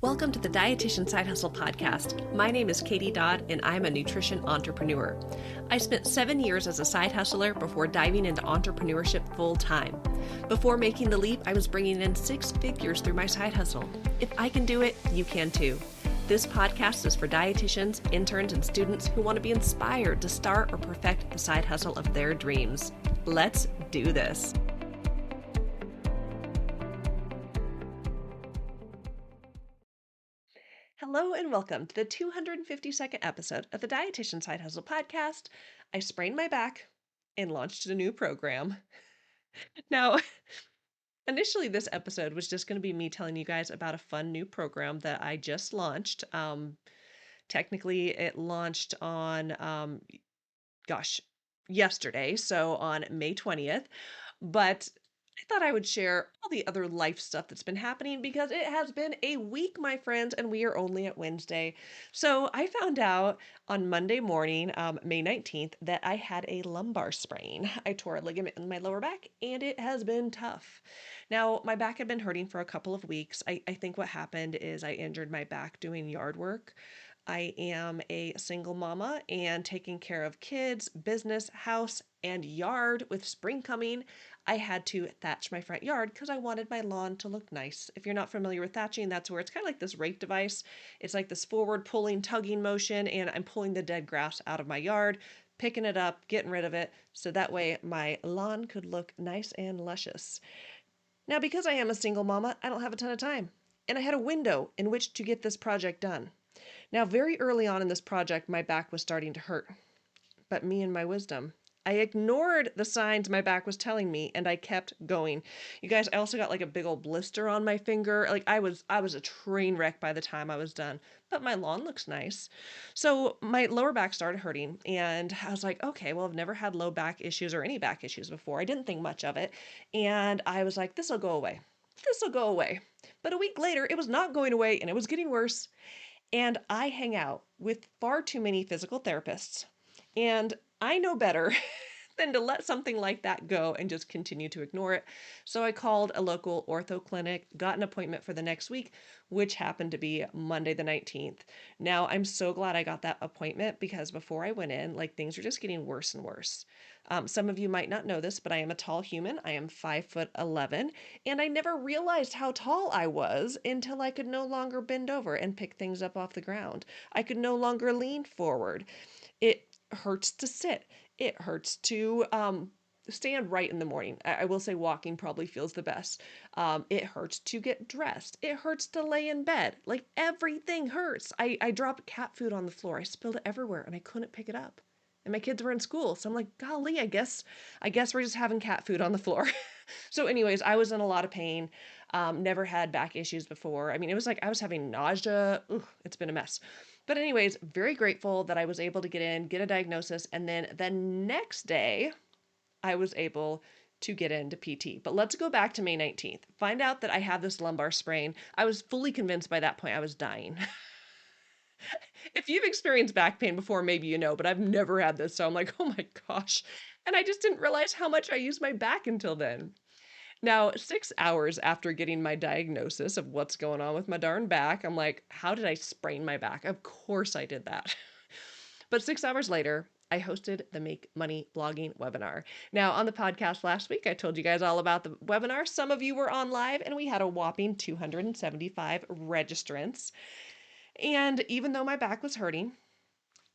Welcome to the Dietitian Side Hustle podcast. My name is Katie Dodd, and I'm a nutrition entrepreneur. I spent 7 years as a side hustler before diving into entrepreneurship full time. Before making the leap, I was bringing in 6 figures through my side hustle. If I can do it, you can too. This podcast is for dietitians, interns, and students who want to be inspired to start or perfect the side hustle of their dreams. Let's do this. Hello and welcome to the 252nd episode of the Dietitian Side Hustle podcast. I sprained my back and launched a new program. Now, initially this episode was just going to be me telling you guys about a fun new program that I just launched. Technically it launched on, yesterday, so on May 20th, but I thought I would share all the other life stuff that's been happening because it has been a week, my friends, and we are only at Wednesday. So I found out on Monday morning, May 19th, that I had a lumbar sprain. I tore a ligament in my lower back, and it has been tough. Now, my back had been hurting for a couple of weeks. I think what happened is I injured my back doing yard work. I am a single mama and taking care of kids, business, house, and yard. With spring coming, I had to thatch my front yard because I wanted my lawn to look nice. If you're not familiar with thatching, that's where it's kind of like this rake device. It's like this forward pulling, tugging motion, and I'm pulling the dead grass out of my yard, picking it up, getting rid of it, so that way my lawn could look nice and luscious. Now, because I am a single mama, I don't have a ton of time, and I had a window in which to get this project done. Now, very early on in this project, my back was starting to hurt, but me and my wisdom, I ignored the signs my back was telling me, and I kept going. You guys, I also got like a big old blister on my finger. Like I was a train wreck by the time I was done, but my lawn looks nice. So my lower back started hurting, and I was like, okay, well, I've never had low back issues or any back issues before. I didn't think much of it, and I was like, this will go away. This will go away. But a week later, it was not going away, and it was getting worse. And I hang out with far too many physical therapists. And I know better than to let something like that go and just continue to ignore it. So I called a local ortho clinic, got an appointment for the next week, which happened to be Monday the 19th. Now, I'm so glad I got that appointment because before I went in, like things were just getting worse and worse. Some of you might not know this, but I am a tall human. I am 5'11", and I never realized how tall I was until I could no longer bend over and pick things up off the ground. I could no longer lean forward. It hurts to sit. It hurts to stand right in the morning. I will say walking probably feels the best. It hurts to get dressed. It hurts to lay in bed. Like everything hurts. I dropped cat food on the floor. I spilled it everywhere and I couldn't pick it up. And my kids were in school. So I'm like, golly, I guess we're just having cat food on the floor. So anyways, I was in a lot of pain. Never had back issues before. I mean, it was like I was having nausea. Ooh, it's been a mess. But anyways, very grateful that I was able to get in, get a diagnosis, and then the next day I was able to get into PT. But let's go back to May 19th. Find out that I have this lumbar sprain. I was fully convinced by that point I was dying. If you've experienced back pain before, maybe you know, but I've never had this. So I'm like, oh my gosh. And I just didn't realize how much I used my back until then. Now, 6 hours after getting my diagnosis of what's going on with my darn back, I'm like, how did I sprain my back? Of course I did that. But 6 hours later, I hosted the Make Money Blogging webinar. Now, on the podcast last week, I told you guys all about the webinar. Some of you were on live, and we had a whopping 275 registrants. And even though my back was hurting,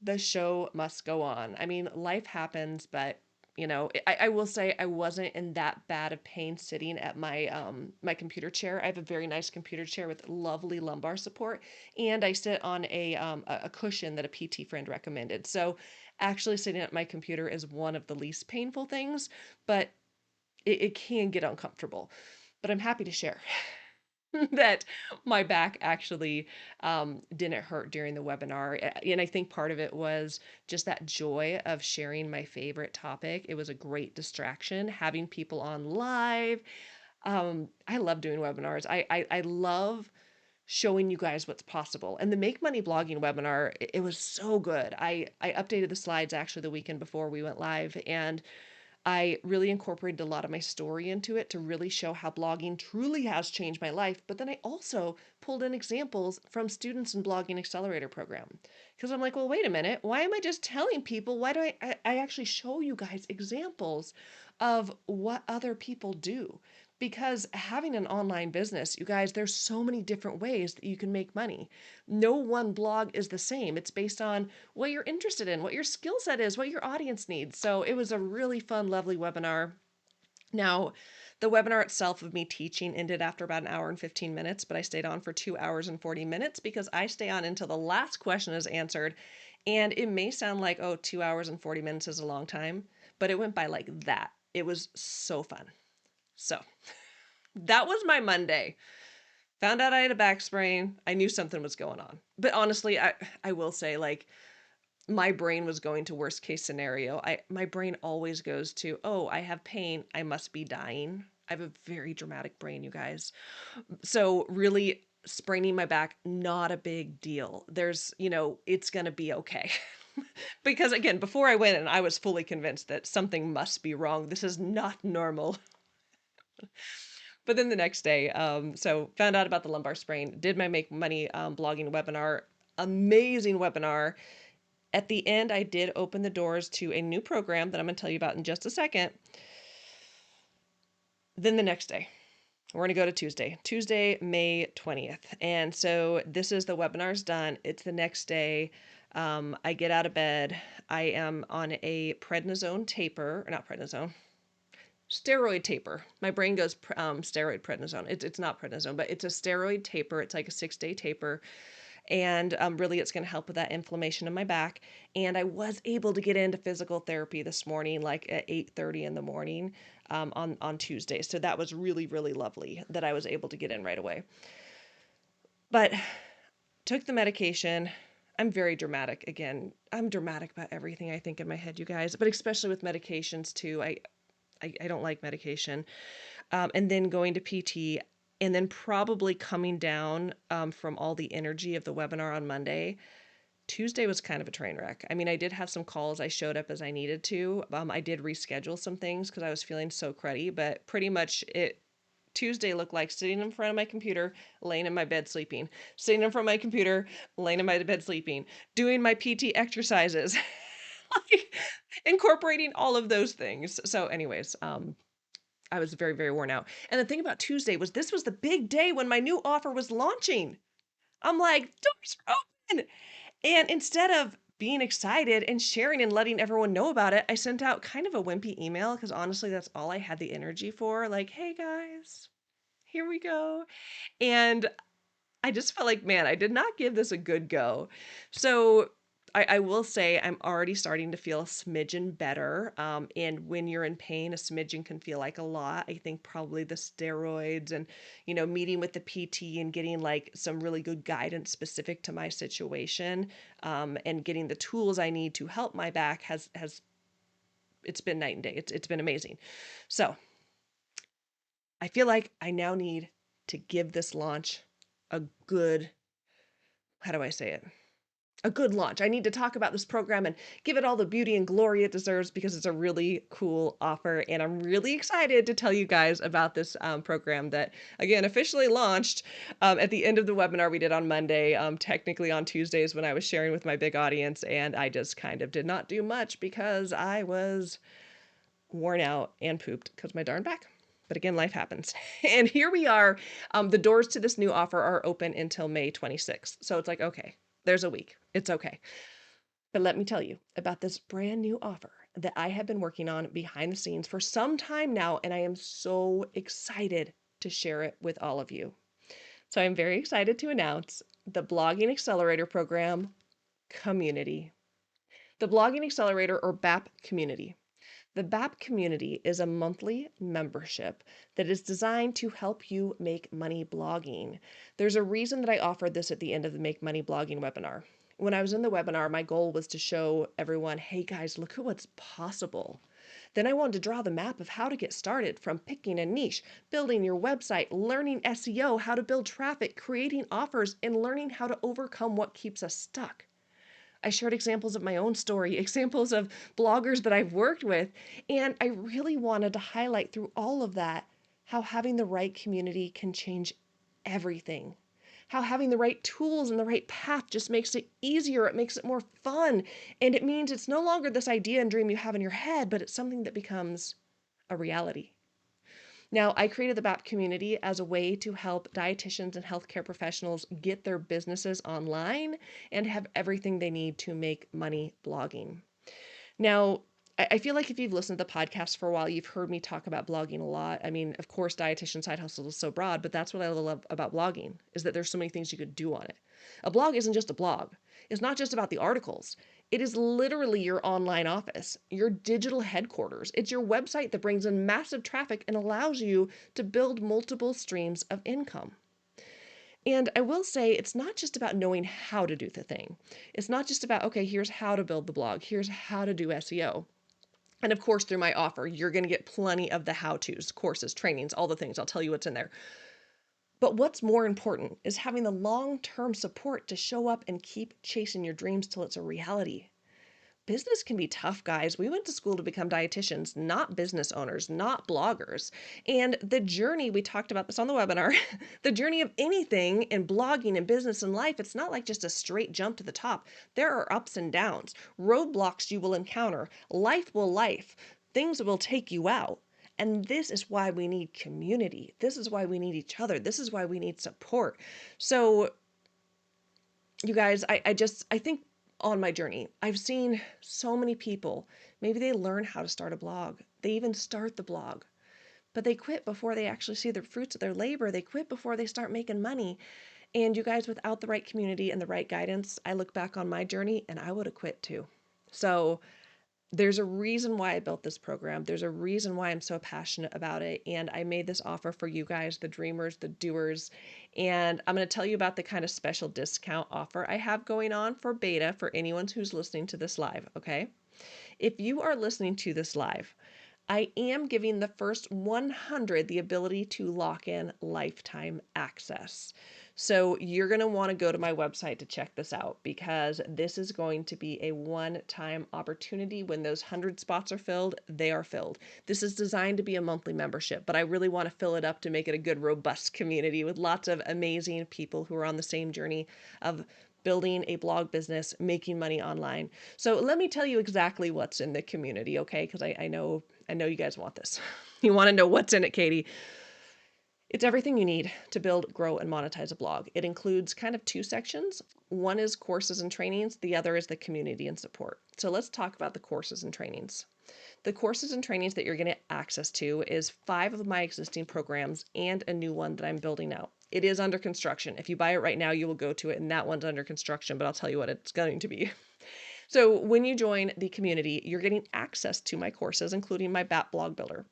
the show must go on. I mean, life happens, but you know, I will say I wasn't in that bad of pain sitting at my my computer chair. I have a very nice computer chair with lovely lumbar support, and I sit on a cushion that a PT friend recommended. So actually sitting at my computer is one of the least painful things, but it can get uncomfortable. But I'm happy to share that my back actually didn't hurt during the webinar. And I think part of it was just that joy of sharing my favorite topic. It was a great distraction, having people on live. I love doing webinars. I love showing you guys what's possible. And the Make Money Blogging webinar, it was so good. I updated the slides actually the weekend before we went live, and I really incorporated a lot of my story into it to really show how blogging truly has changed my life. But then I also pulled in examples from students in Blogging Accelerator program. Because I'm like, well, wait a minute. Why am I just telling people? Why do I actually show you guys examples of what other people do? Because having an online business, you guys, there's so many different ways that you can make money. No one blog is the same. It's based on what you're interested in, what your skill set is, what your audience needs. So it was a really fun, lovely webinar. Now, the webinar itself of me teaching ended after about an hour and 15 minutes, but I stayed on for 2 hours and 40 minutes because I stay on until the last question is answered. And it may sound like, oh, 2 hours and 40 minutes is a long time, but it went by like that. It was so fun. So that was my Monday. Found out I had a back sprain. I knew something was going on. But honestly, I will say, like, my brain was going to worst case scenario. My brain always goes to, oh, I have pain, I must be dying. I have a very dramatic brain, you guys. So really spraining my back, not a big deal. It's going to be okay. Because again, before I went and I was fully convinced that something must be wrong. This is not normal. But then the next day, so found out about the lumbar sprain, did my Make Money blogging webinar, amazing webinar. At the end, I did open the doors to a new program that I'm going to tell you about in just a second. Then the next day, we're going to go to Tuesday, May 20th. And so this is the webinar's done. It's the next day. I get out of bed. I am on a prednisone taper, or not prednisone, steroid taper. My brain goes steroid prednisone. It's not prednisone, but it's a steroid taper. It's like a 6-day taper. And really, it's going to help with that inflammation in my back. And I was able to get into physical therapy this morning, like at 8:30 in the morning on Tuesday. So that was really, really lovely that I was able to get in right away. But took the medication. I'm very dramatic. Again, I'm dramatic about everything I think in my head, you guys, but especially with medications too. I don't like medication. And then going to PT, and then probably coming down from all the energy of the webinar on Monday. Tuesday was kind of a train wreck. I mean, I did have some calls. I showed up as I needed to. I did reschedule some things because I was feeling so cruddy, but pretty much Tuesday looked like sitting in front of my computer, laying in my bed sleeping, sitting in front of my computer, laying in my bed sleeping, doing my PT exercises, like, incorporating all of those things. So anyways, I was very, very worn out. And the thing about Tuesday was this was the big day when my new offer was launching. I'm like, doors are open. And instead of being excited and sharing and letting everyone know about it, I sent out kind of a wimpy email because honestly, that's all I had the energy for. Like, hey guys, here we go. And I just felt like, man, I did not give this a good go. So I will say I'm already starting to feel a smidgen better. And when you're in pain, a smidgen can feel like a lot. I think probably the steroids and, meeting with the PT and getting like some really good guidance specific to my situation, and getting the tools I need to help my back has it's been night and day. It's been amazing. So I feel like I now need to give this launch a good, how do I say it? A good launch. I need to talk about this program and give it all the beauty and glory it deserves because it's a really cool offer. And I'm really excited to tell you guys about this program that, again, officially launched at the end of the webinar we did on Monday, technically on Tuesdays when I was sharing with my big audience. And I just kind of did not do much because I was worn out and pooped because my darn back. But again, life happens. And here we are. The doors to this new offer are open until May 26th. So it's like, okay, there's a week. It's okay. But let me tell you about this brand new offer that I have been working on behind the scenes for some time now. And I am so excited to share it with all of you. So I'm very excited to announce the Blogging Accelerator Program Community. The Blogging Accelerator, or BAP Community. The BAP Community is a monthly membership that is designed to help you make money blogging. There's a reason that I offered this at the end of the Make Money Blogging webinar. When I was in the webinar, my goal was to show everyone, hey guys, look at what's possible. Then I wanted to draw the map of how to get started, from picking a niche, building your website, learning SEO, how to build traffic, creating offers, and learning how to overcome what keeps us stuck. I shared examples of my own story, examples of bloggers that I've worked with. And I really wanted to highlight through all of that how having the right community can change everything. How having the right tools and the right path just makes it easier. It makes it more fun. And it means it's no longer this idea and dream you have in your head, but it's something that becomes a reality. Now, I created the BAP community as a way to help dietitians and healthcare professionals get their businesses online and have everything they need to make money blogging. Now, I feel like if you've listened to the podcast for a while, you've heard me talk about blogging a lot. I mean, of course, dietitian side hustle is so broad, but that's what I love about blogging is that there's so many things you could do on it. A blog isn't just a blog. It's not just about the articles. It is literally your online office, your digital headquarters. It's your website that brings in massive traffic and allows you to build multiple streams of income. And I will say it's not just about knowing how to do the thing. It's not just about, okay, here's how to build the blog, here's how to do SEO. And of course, through my offer, you're going to get plenty of the how-tos, courses, trainings, all the things. I'll tell you what's in there. But what's more important is having the long-term support to show up and keep chasing your dreams till it's a reality. Business can be tough, guys. We went to school to become dietitians, not business owners, not bloggers. And the journey, we talked about this on the webinar, the journey of anything in blogging and business and life, it's not like just a straight jump to the top. There are ups and downs, roadblocks you will encounter, life will life, things will take you out. And this is why we need community. This is why we need each other. This is why we need support. So you guys, I think on my journey, I've seen so many people, maybe they learn how to start a blog. They even start the blog, but they quit before they actually see the fruits of their labor. They quit before they start making money. And you guys, without the right community and the right guidance, I look back on my journey and I would have quit too. So there's a reason why I built this program. There's a reason why I'm so passionate about it. And I made this offer for you guys, the dreamers, the doers. And I'm going to tell you about the kind of special discount offer I have going on for beta for anyone who's listening to this live. Okay. If you are listening to this live, I am giving the first 100 the ability to lock in lifetime access. So you're going to want to go to my website to check this out because this is going to be a one-time opportunity. When those 100 spots are filled, they are filled. This is designed to be a monthly membership, but I really want to fill it up to make it a good, robust community with lots of amazing people who are on the same journey of building a blog business, making money online. So let me tell you exactly what's in the community, okay? Because I know you guys want this. You want to know what's in it, Katie. It's everything you need to build, grow, and monetize a blog. It includes kind of two sections. One is courses and trainings. The other is the community and support. So let's talk about the courses and trainings. The courses and trainings that you're going to get access to is 5 of my existing programs and a new one that I'm building out. It is under construction. If you buy it right now, you will go to it, and that one's under construction, but I'll tell you what it's going to be. So when you join the community, you're getting access to my courses, including my BAP blog builder.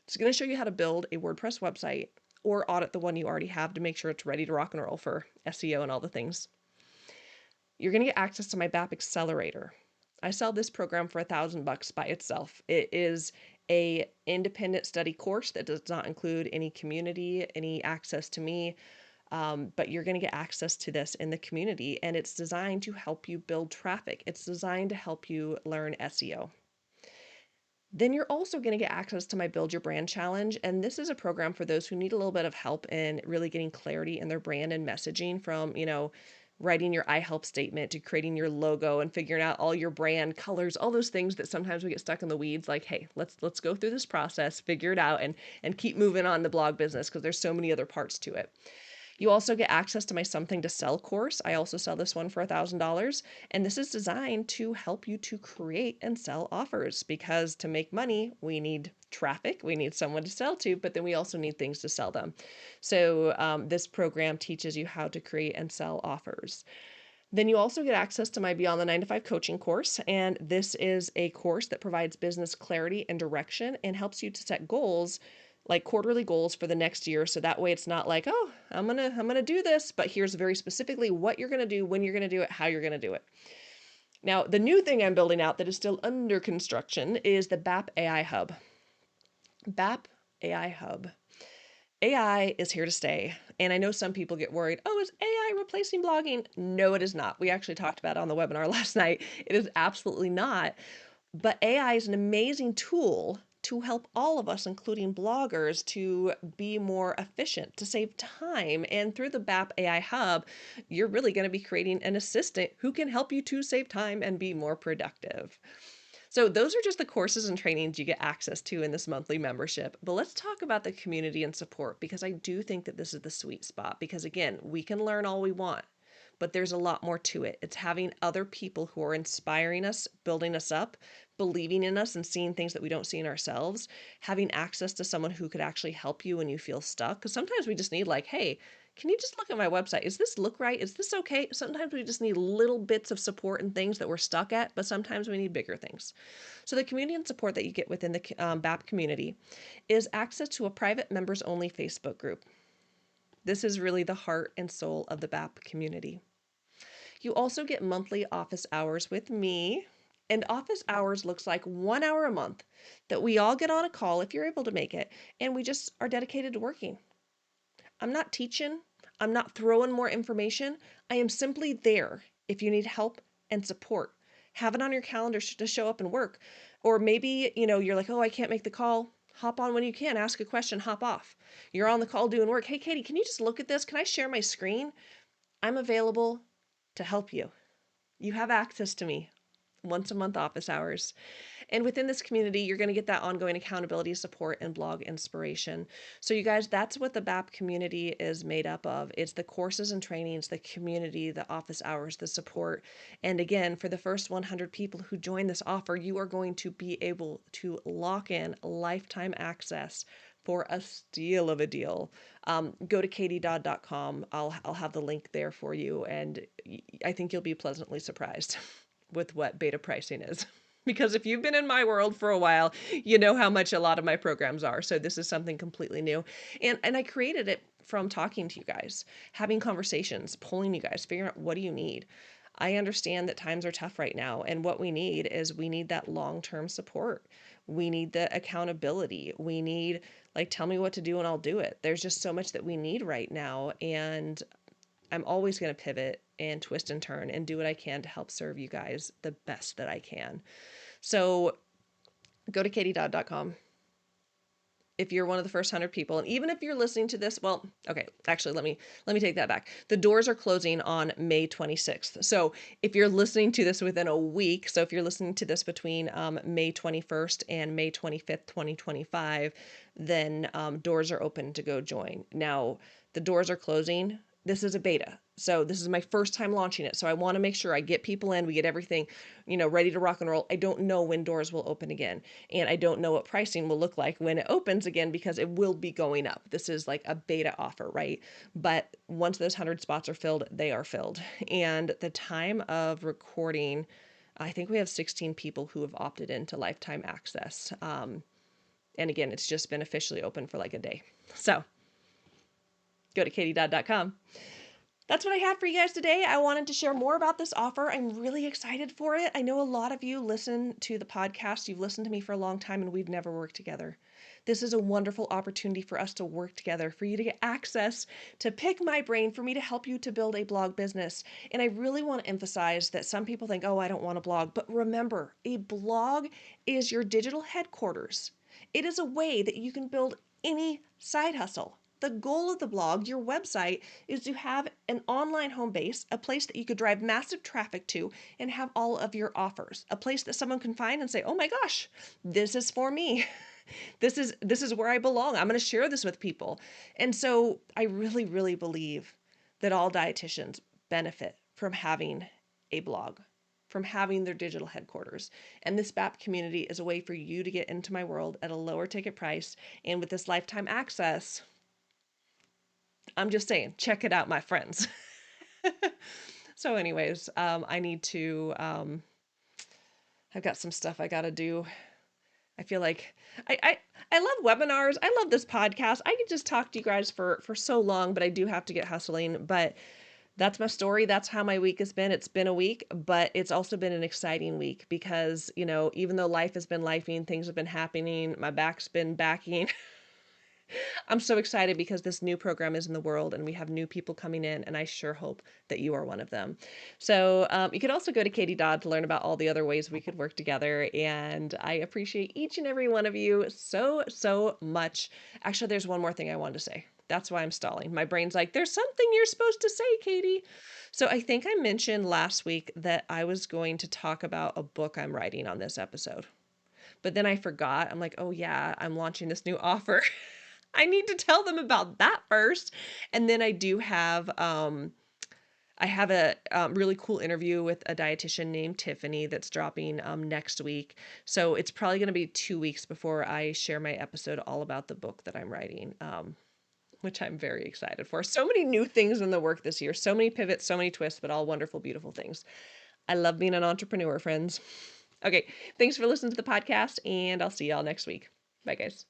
It's going to show you how to build a WordPress website or audit the one you already have to make sure it's ready to rock and roll for SEO and all the things. You're going to get access to my BAP Accelerator. I sell this program for $1,000 by itself. It is a independent study course that does not include any community, any access to me, but you're going to get access to this in the community, and it's designed to help you build traffic. It's designed to help you learn SEO. Then you're also going to get access to my Build Your Brand Challenge, and this is a program for those who need a little bit of help in really getting clarity in their brand and messaging, from, writing your I help statement to creating your logo and figuring out all your brand colors, all those things that sometimes we get stuck in the weeds. Like, hey, let's go through this process, figure it out, and keep moving on the blog business because there's so many other parts to it. You also get access to my Something to Sell course. I also sell this one for $1,000. And this is designed to help you to create and sell offers, because to make money, we need traffic, we need someone to sell to, but then we also need things to sell them. So this program teaches you how to create and sell offers. Then you also get access to my Beyond the 9 to 5 coaching course. And this is a course that provides business clarity and direction and helps you to set goals, like quarterly goals for the next year. So that way it's not like, oh, I'm going to do this, but here's very specifically what you're going to do, when you're going to do it, how you're going to do it. Now, the new thing I'm building out that is still under construction is the BAP AI Hub. BAP AI Hub. AI is here to stay. And I know some people get worried, oh, is AI replacing blogging? No, it is not. We actually talked about it on the webinar last night. It is absolutely not. But AI is an amazing tool to help all of us, including bloggers, to be more efficient, to save time. And through the BAP AI Hub, you're really going to be creating an assistant who can help you to save time and be more productive. So those are just the courses and trainings you get access to in this monthly membership. But let's talk about the community and support, because I do think that this is the sweet spot. Because again, we can learn all we want, but there's a lot more to it. It's having other people who are inspiring us, building us up, believing in us, and seeing things that we don't see in ourselves, having access to someone who could actually help you when you feel stuck. Because sometimes we just need, like, hey, can you just look at my website? Is this look right? Is this okay? Sometimes we just need little bits of support and things that we're stuck at, but sometimes we need bigger things. So the community and support that you get within the BAP community is access to a private members only Facebook group. This is really the heart and soul of the BAP community. You also get monthly office hours with me. And office hours looks like 1 hour a month that we all get on a call if you're able to make it, and we just are dedicated to working. I'm not teaching, I'm not throwing more information. I am simply there if you need help and support. Have it on your calendar to show up and work. Or maybe, you're like, oh, I can't make the call. Hop on when you can, ask a question, hop off. You're on the call doing work. Hey, Katie, can you just look at this? Can I share my screen? I'm available to help you. You have access to me once a month office hours. And within this community, you're going to get that ongoing accountability, support, and blog inspiration. So you guys, that's what the BAP community is made up of. It's the courses and trainings, the community, the office hours, the support. And again, for the first 100 people who join this offer, you are going to be able to lock in lifetime access for a steal of a deal. Go to katiedodd.com. I'll have the link there for you, and I think you'll be pleasantly surprised with what beta pricing is. Because if you've been in my world for a while, you know how much a lot of my programs are. So this is something completely new. And I created it from talking to you guys, having conversations, polling you guys, figuring out what do you need. I understand that times are tough right now, and what we need is we need that long-term support. We need the accountability. We need, like, tell me what to do and I'll do it. There's just so much that we need right now, and I'm always going to pivot and twist and turn and do what I can to help serve you guys the best that I can. So go to katiedodd.com. If you're one of the first 100 people, and even if you're listening to this, well, okay, actually, let me take that back. The doors are closing on May 26th. So if you're listening to this within a week, so if you're listening to this between May 21st and May 25th, 2025, then doors are open to go join. Now, the doors are closing. This is a beta. So this is my first time launching it. So I want to make sure I get people in, we get everything, ready to rock and roll. I don't know when doors will open again. And I don't know what pricing will look like when it opens again, because it will be going up. This is like a beta offer, right? But once those 100 spots are filled, they are filled. And the time of recording, I think we have 16 people who have opted into lifetime access. And again, it's just been officially open for like a day. So go to katiedodd.com. That's what I had for you guys today. I wanted to share more about this offer. I'm really excited for it. I know a lot of you listen to the podcast. You've listened to me for a long time, and we've never worked together. This is a wonderful opportunity for us to work together, for you to get access, to pick my brain, for me to help you to build a blog business. And I really want to emphasize that some people think, oh, I don't want a blog. But remember, a blog is your digital headquarters. It is a way that you can build any side hustle. The goal of the blog, your website, is to have an online home base, a place that you could drive massive traffic to and have all of your offers, a place that someone can find and say, oh my gosh, this is for me. This is where I belong. I'm going to share this with people. And so I really, really believe that all dietitians benefit from having a blog, from having their digital headquarters. And this BAP community is a way for you to get into my world at a lower ticket price. And with this lifetime access, I'm just saying, check it out, my friends. So anyways, I need to, I've got some stuff I got to do. I feel like I love webinars. I love this podcast. I could just talk to you guys for so long, but I do have to get hustling. But that's my story. That's how my week has been. It's been a week, but it's also been an exciting week because, even though life has been lifing, things have been happening, my back's been backing. I'm so excited because this new program is in the world and we have new people coming in, and I sure hope that you are one of them. So you could also go to Katie Dodd to learn about all the other ways we could work together. And I appreciate each and every one of you so, so much. Actually, there's one more thing I wanted to say. That's why I'm stalling. My brain's like, there's something you're supposed to say, Katie. So I think I mentioned last week that I was going to talk about a book I'm writing on this episode. But then I forgot. I'm like, oh yeah, I'm launching this new offer. I need to tell them about that first. And then I have a really cool interview with a dietitian named Tiffany that's dropping next week. So it's probably going to be 2 weeks before I share my episode all about the book that I'm writing, which I'm very excited for. So many new things in the work this year, so many pivots, so many twists, but all wonderful, beautiful things. I love being an entrepreneur, friends. Okay, thanks for listening to the podcast, and I'll see y'all next week. Bye, guys.